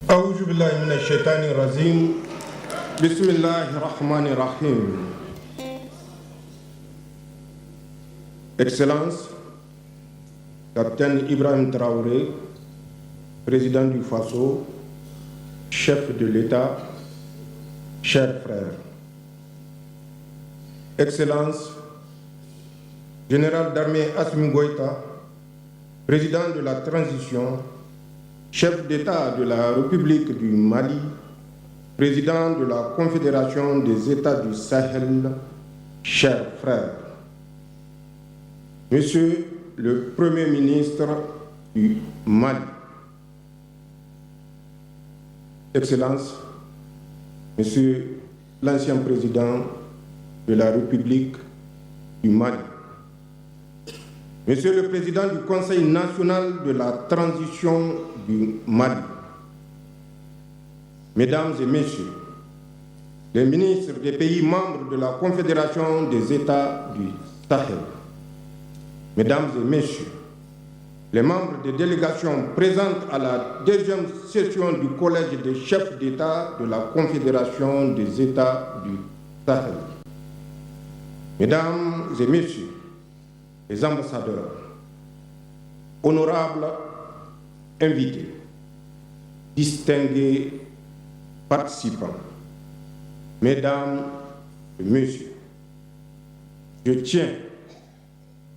أعوذ بالله من الشيطان الرجيم بسم الله الرحمن الرحيم. Excellence, Capitaine Ibrahim Traoré, président du Faso, chef de l'État, chers frères. Excellence, Général d'armée Assimi Goïta, président de la transition, chef d'État de la République du Mali, président de la Confédération des États du Sahel, chers frères. Monsieur le Premier ministre du Mali, Excellence, Monsieur l'ancien président de la République du Mali, Monsieur le Président du Conseil national de la transition du Mali, Mesdames et Messieurs, les ministres des pays membres de la Confédération des États du Sahel, Mesdames et Messieurs, les membres des délégations présentes à la deuxième session du Collège des chefs d'État de la Confédération des États du Sahel, Mesdames et Messieurs, les ambassadeurs, honorables invités, distingués participants, Mesdames et Messieurs, je tiens,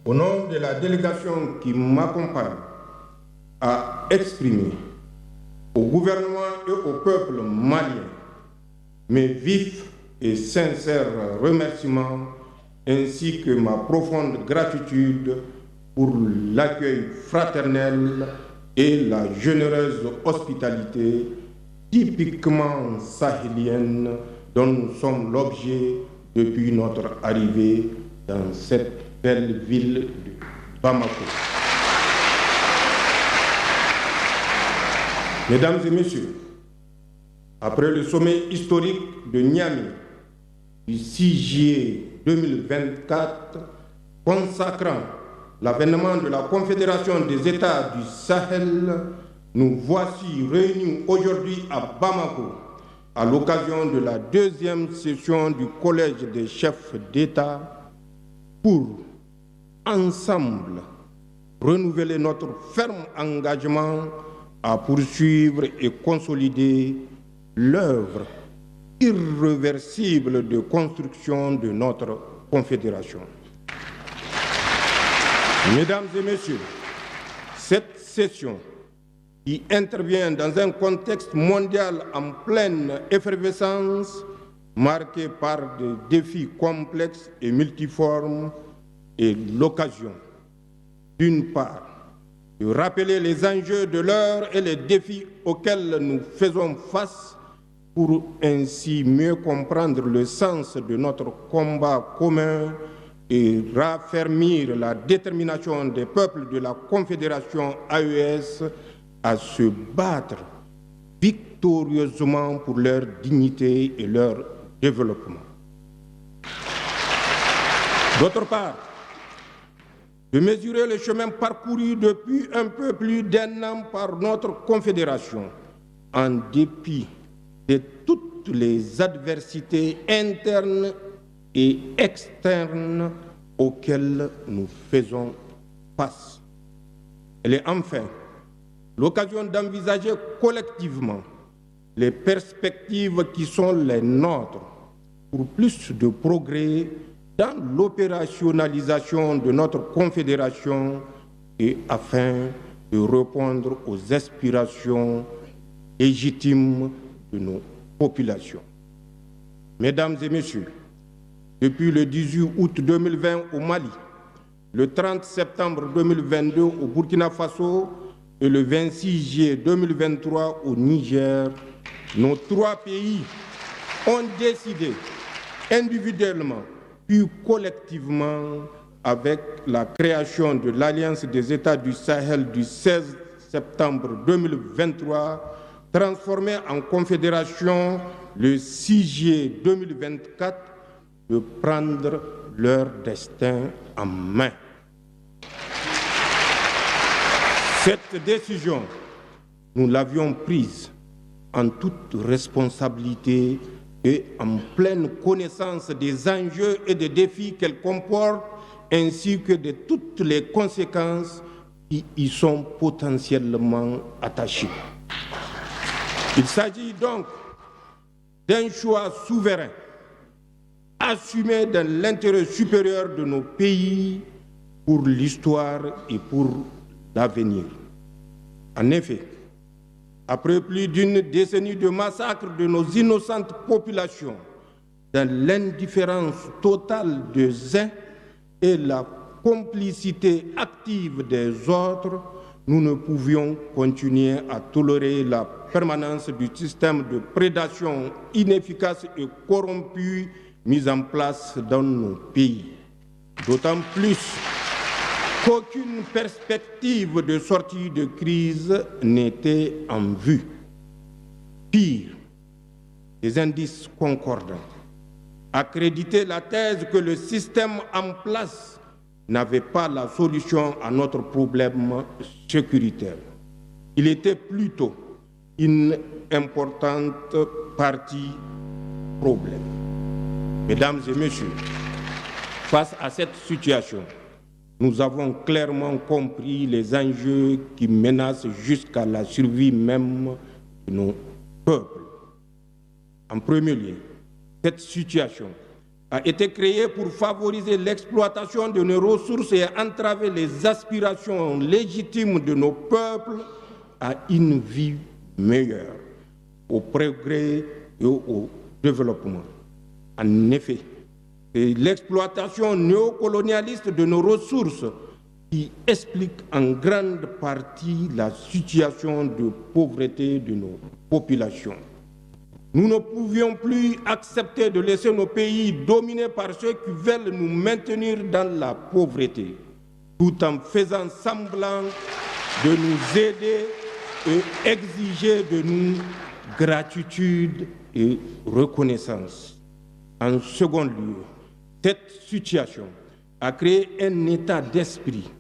au nom de la délégation qui m'accompagne, à exprimer au gouvernement et au peuple malien mes vifs et sincères remerciements ainsi que ma profonde gratitude pour l'accueil fraternel et la généreuse hospitalité typiquement sahélienne dont nous sommes l'objet depuis notre arrivée dans cette belle ville de Bamako. Mesdames et Messieurs, après le sommet historique de Niamey du 6 juillet 2024, consacrant l'avènement de la Confédération des États du Sahel, nous voici réunis aujourd'hui à Bamako à l'occasion de la deuxième session du Collège des chefs d'État pour, ensemble, renouveler notre ferme engagement à poursuivre et consolider l'œuvre irréversible de construction de notre confédération. Mesdames et Messieurs, cette session qui intervient dans un contexte mondial en pleine effervescence, marqué par des défis complexes et multiformes, est l'occasion, d'une part, de rappeler les enjeux de l'heure et les défis auxquels nous faisons face pour ainsi mieux comprendre le sens de notre combat commun et raffermir la détermination des peuples de la Confédération AES à se battre victorieusement pour leur dignité et leur développement. D'autre part, de mesurer le chemin parcouru depuis un peu plus d'un an par notre Confédération, en dépit de toutes les adversités internes et externes auxquelles nous faisons face. Elle est enfin l'occasion d'envisager collectivement les perspectives qui sont les nôtres pour plus de progrès dans l'opérationnalisation de notre confédération et afin de répondre aux aspirations légitimes de nos populations. Mesdames et Messieurs, depuis le 18 août 2020 au Mali, le 30 septembre 2022 au Burkina Faso et le 26 juillet 2023 au Niger, nos trois pays ont décidé individuellement puis collectivement avec la création de l'Alliance des États du Sahel du 16 septembre 2023, transformée en confédération le 6 juillet 2024, de prendre leur destin en main. Cette décision, nous l'avions prise en toute responsabilité et en pleine connaissance des enjeux et des défis qu'elle comporte, ainsi que de toutes les conséquences qui y sont potentiellement attachées. Il s'agit donc d'un choix souverain, assumé dans l'intérêt supérieur de nos pays pour l'histoire et pour l'avenir. En effet, après plus d'une décennie de massacres de nos innocentes populations, dans l'indifférence totale des uns et la complicité active des autres, nous ne pouvions continuer à tolérer la permanence du système de prédation inefficace et corrompu mis en place dans nos pays. D'autant plus qu'aucune perspective de sortie de crise n'était en vue. Pire, les indices concordants accréditaient la thèse que le système en place n'avait pas la solution à notre problème sécuritaire. Il était plutôt une importante partie problème. Mesdames et messieurs, face à cette situation, nous avons clairement compris les enjeux qui menacent jusqu'à la survie même de nos peuples. En premier lieu, cette situation a été créée pour favoriser l'exploitation de nos ressources et entraver les aspirations légitimes de nos peuples à une vie meilleure, au progrès et au développement. En effet, c'est l'exploitation néocolonialiste de nos ressources qui explique en grande partie la situation de pauvreté de nos populations. Nous ne pouvions plus accepter de laisser nos pays dominés par ceux qui veulent nous maintenir dans la pauvreté, tout en faisant semblant de nous aider et exiger de nous gratitude et reconnaissance. En second lieu, cette situation a créé un état d'esprit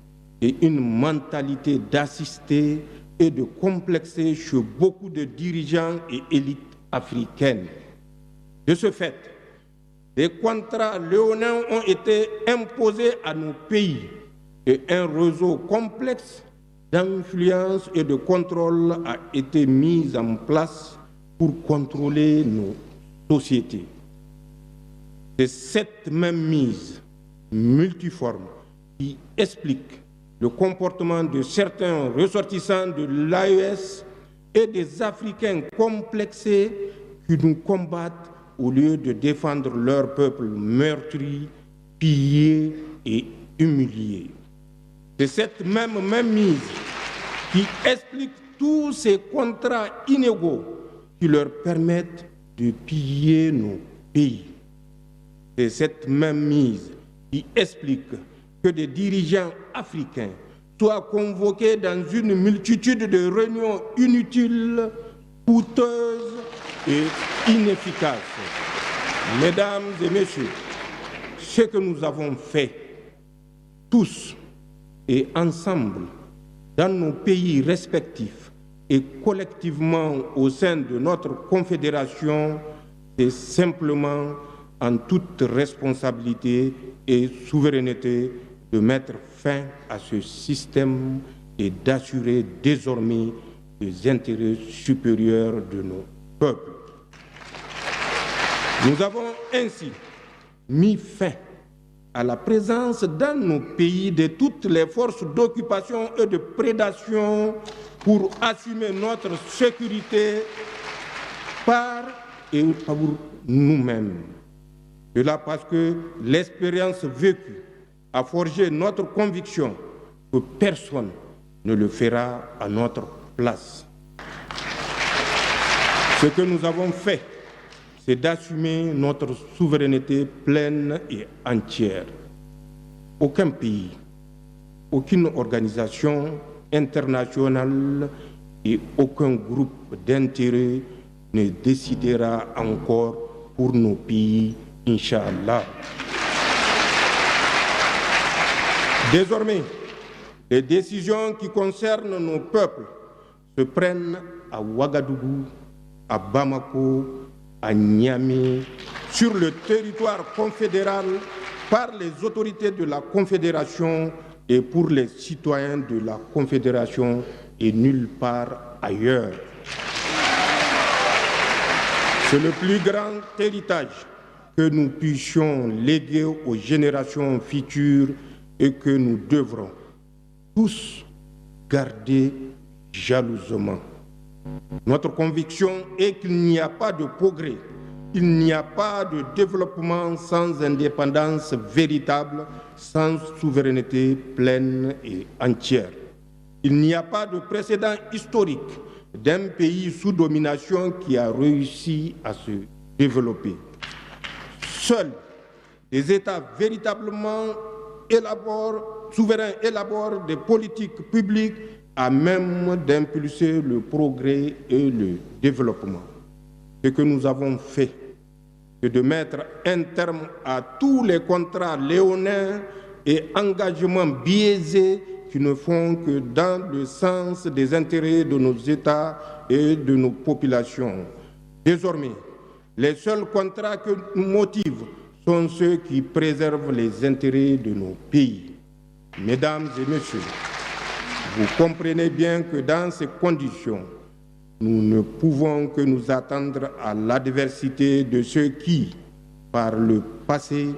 et une mentalité d'assister et de complexer chez beaucoup de dirigeants et élites africaines. De ce fait, des contrats léonins ont été imposés à nos pays et un réseau complexe d'influence et de contrôle a été mis en place pour contrôler nos sociétés. C'est cette même mise multiforme qui explique le comportement de certains ressortissants de l'AES et des Africains complexés qui nous combattent au lieu de défendre leur peuple meurtri, pillé et humilié. C'est cette même mise qui explique tous ces contrats inégaux qui leur permettent de piller nos pays. C'est cette même mise qui explique que des dirigeants africains soient convoqués dans une multitude de réunions inutiles, coûteuses et inefficaces. Mesdames et messieurs, ce que nous avons fait, tous et ensemble, dans nos pays respectifs et collectivement au sein de notre confédération, c'est simplement en toute responsabilité et souveraineté de mettre fin à ce système et d'assurer désormais les intérêts supérieurs de nos peuples. Nous avons ainsi mis fin à la présence dans nos pays de toutes les forces d'occupation et de prédation pour assumer notre sécurité par et pour nous-mêmes. Cela parce que l'expérience vécue a forgé notre conviction que personne ne le fera à notre place. Ce que nous avons fait, c'est d'assumer notre souveraineté pleine et entière. Aucun pays, aucune organisation internationale et aucun groupe d'intérêt ne décidera encore pour nos pays, Inch'Allah. Désormais, les décisions qui concernent nos peuples se prennent à Ouagadougou à Bamako, à Niamey, sur le territoire confédéral, par les autorités de la Confédération et pour les citoyens de la Confédération et nulle part ailleurs. C'est le plus grand héritage que nous puissions léguer aux générations futures et que nous devrons tous garder jalousement. Notre conviction est qu'il n'y a pas de progrès, il n'y a pas de développement sans indépendance véritable, sans souveraineté pleine et entière. Il n'y a pas de précédent historique d'un pays sous domination qui a réussi à se développer. Seuls des États véritablement souverains élaborent des politiques publiques à même d'impulser le progrès et le développement. Ce que nous avons fait, c'est de mettre un terme à tous les contrats léonins et engagements biaisés qui ne font que dans le sens des intérêts de nos États et de nos populations. Désormais, les seuls contrats que nous motivent sont ceux qui préservent les intérêts de nos pays. Mesdames et messieurs, vous comprenez bien que dans ces conditions, nous ne pouvons que nous attendre à l'adversité de ceux qui, par le passé,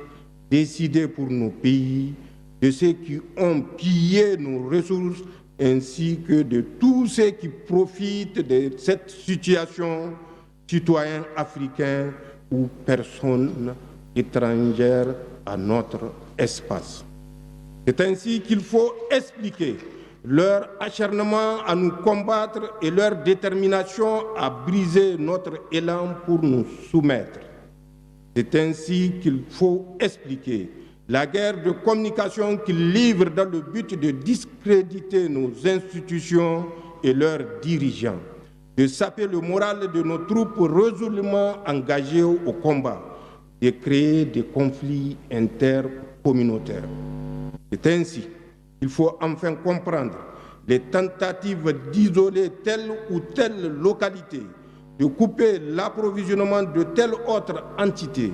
décidaient pour nos pays, de ceux qui ont pillé nos ressources, ainsi que de tous ceux qui profitent de cette situation, citoyens africains ou personnes étrangères à notre espace. C'est ainsi qu'il faut expliquer leur acharnement à nous combattre et leur détermination à briser notre élan pour nous soumettre. C'est ainsi qu'il faut expliquer la guerre de communication qu'ils livrent dans le but de discréditer nos institutions et leurs dirigeants, de saper le moral de nos troupes résolument engagées au combat, de créer des conflits intercommunautaires. C'est ainsi qu'il faut enfin comprendre les tentatives d'isoler telle ou telle localité, de couper l'approvisionnement de telle autre entité,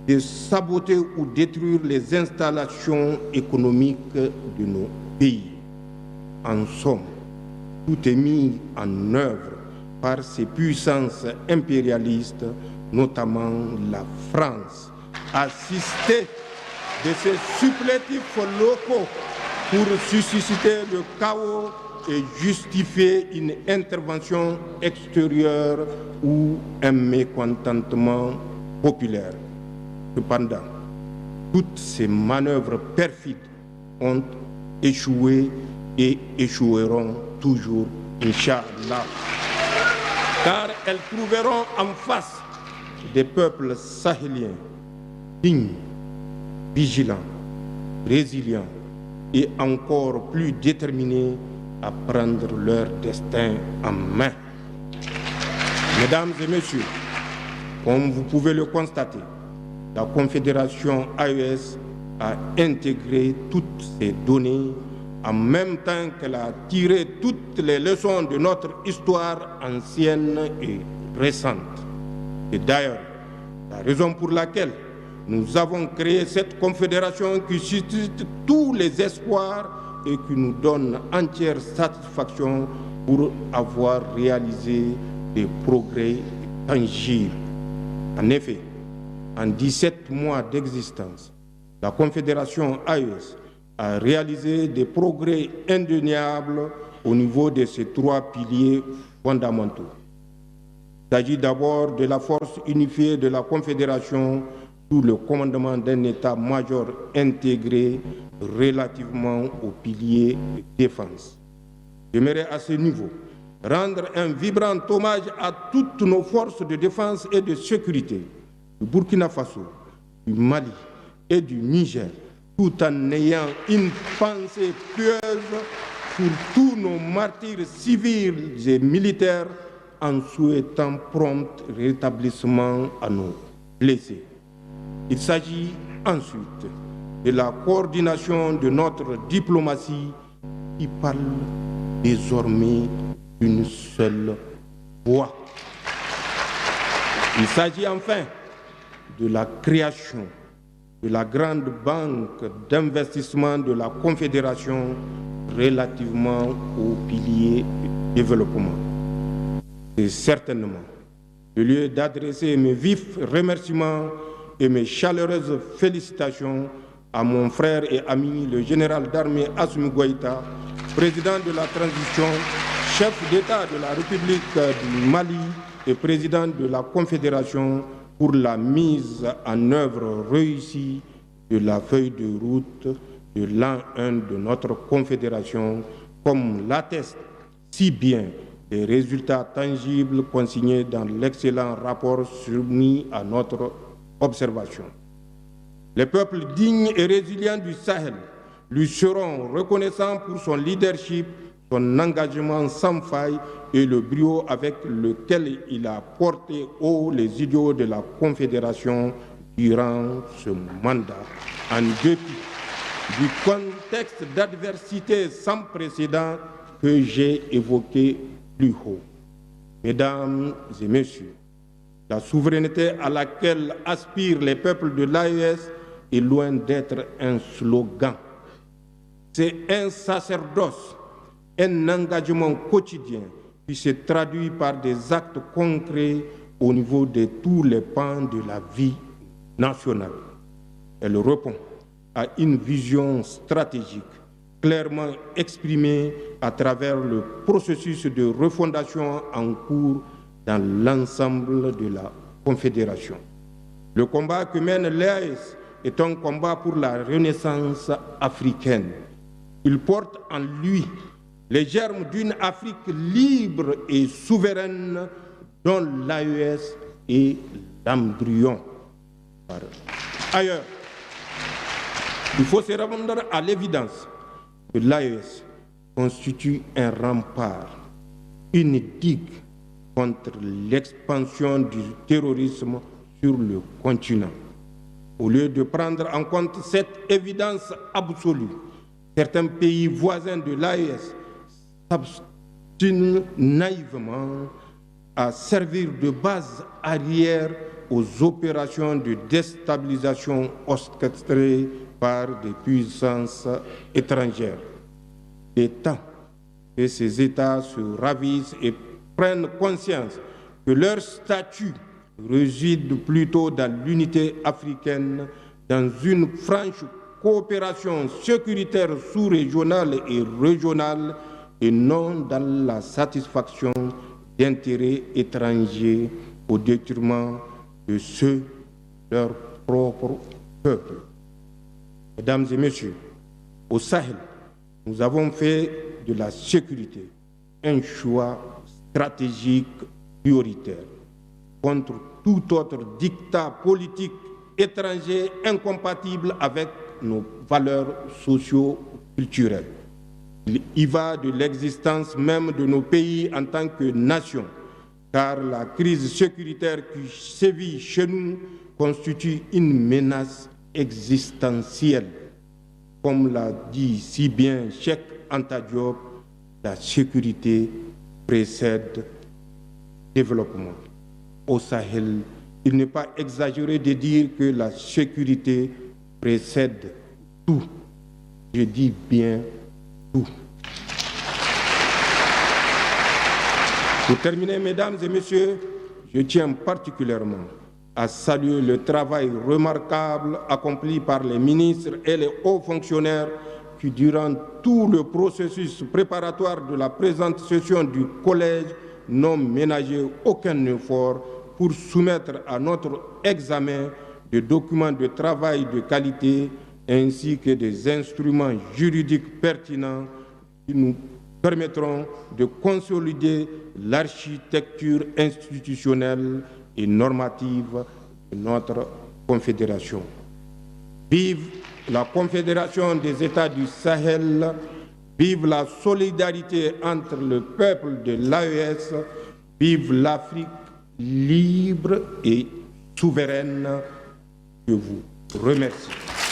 de saboter ou détruire les installations économiques de nos pays. En somme, tout est mis en œuvre par ces puissances impérialistes, notamment la France, assistée de ces supplétifs locaux pour susciter le chaos et justifier une intervention extérieure ou un mécontentement populaire. Cependant, toutes ces manœuvres perfides ont échoué et échoueront toujours, Inch'Allah, car elles trouveront en face des peuples sahéliens dignes, vigilants, résilients et encore plus déterminés à prendre leur destin en main. Mesdames et messieurs, comme vous pouvez le constater, la Confédération AES a intégré toutes ces données en même temps qu'elle a tiré toutes les leçons de notre histoire ancienne et récente. Et d'ailleurs, la raison pour laquelle nous avons créé cette confédération qui suscite tous les espoirs et qui nous donne entière satisfaction pour avoir réalisé des progrès tangibles. En effet, en 17 mois d'existence, la Confédération AES a réalisé des progrès indéniables au niveau de ces trois piliers fondamentaux. Il s'agit d'abord de la force unifiée de la Confédération sous le commandement d'un état-major intégré relativement au pilier de défense. J'aimerais à ce niveau rendre un vibrant hommage à toutes nos forces de défense et de sécurité du Burkina Faso, du Mali et du Niger, tout en ayant une pensée pieuse pour tous nos martyrs civils et militaires, en souhaitant prompt rétablissement à nos blessés. Il s'agit ensuite de la coordination de notre diplomatie qui parle désormais d'une seule voix. Il s'agit enfin de la création de la grande banque d'investissement de la Confédération relativement au pilier du développement. C'est certainement le lieu d'adresser mes vifs remerciements et mes chaleureuses félicitations à mon frère et ami le général d'armée Assimi Goïta, président de la transition, chef d'État de la République du Mali et président de la Confédération, pour la mise en œuvre réussie de la feuille de route de l'an 1 de notre Confédération, comme l'attestent si bien les résultats tangibles consignés dans l'excellent rapport soumis à notre observation. Les peuples dignes et résilients du Sahel lui seront reconnaissants pour son leadership, son engagement sans faille et le brio avec lequel il a porté haut les idéaux de la Confédération durant ce mandat, en dépit du contexte d'adversité sans précédent que j'ai évoqué plus haut. Mesdames et messieurs, la souveraineté à laquelle aspirent les peuples de l'AES est loin d'être un slogan. C'est un sacerdoce, un engagement quotidien qui se traduit par des actes concrets au niveau de tous les pans de la vie nationale. Elle répond à une vision stratégique clairement exprimée à travers le processus de refondation en cours dans l'ensemble de la Confédération. Le combat que mène l'AES est un combat pour la renaissance africaine. Il porte en lui les germes d'une Afrique libre et souveraine dont l'AES est l'embryon. Ailleurs, il faut se rendre à l'évidence que l'AES constitue un rempart, une digue contre l'expansion du terrorisme sur le continent. Au lieu de prendre en compte cette évidence absolue, certains pays voisins de l'AES s'abstinent naïvement à servir de base arrière aux opérations de déstabilisation orchestrées par des puissances étrangères. Il est temps que ces États se ravissent et prennent conscience que leur statut réside plutôt dans l'unité africaine, dans une franche coopération sécuritaire sous-régionale et régionale, et non dans la satisfaction d'intérêts étrangers au détriment de ceux de leur propre peuple. Mesdames et messieurs, au Sahel, nous avons fait de la sécurité un choix stratégique prioritaire contre tout autre dictat politique étranger incompatible avec nos valeurs socio-culturelles. Il y va de l'existence même de nos pays en tant que nation, car la crise sécuritaire qui sévit chez nous constitue une menace existentielle. Comme l'a dit si bien Cheikh Anta Diop, la sécurité précède le développement. Au Sahel, il n'est pas exagéré de dire que la sécurité précède tout. Je dis bien tout. Pour terminer, mesdames et messieurs, je tiens particulièrement à saluer le travail remarquable accompli par les ministres et les hauts fonctionnaires qui, durant tout le processus préparatoire de la présente session du Collège, n'ont ménagé aucun effort pour soumettre à notre examen des documents de travail de qualité ainsi que des instruments juridiques pertinents qui nous permettront de consolider l'architecture institutionnelle et normative de notre Confédération. Vive la Confédération des États du Sahel, vive la solidarité entre le peuple de l'AES, vive l'Afrique libre et souveraine. Je vous remercie.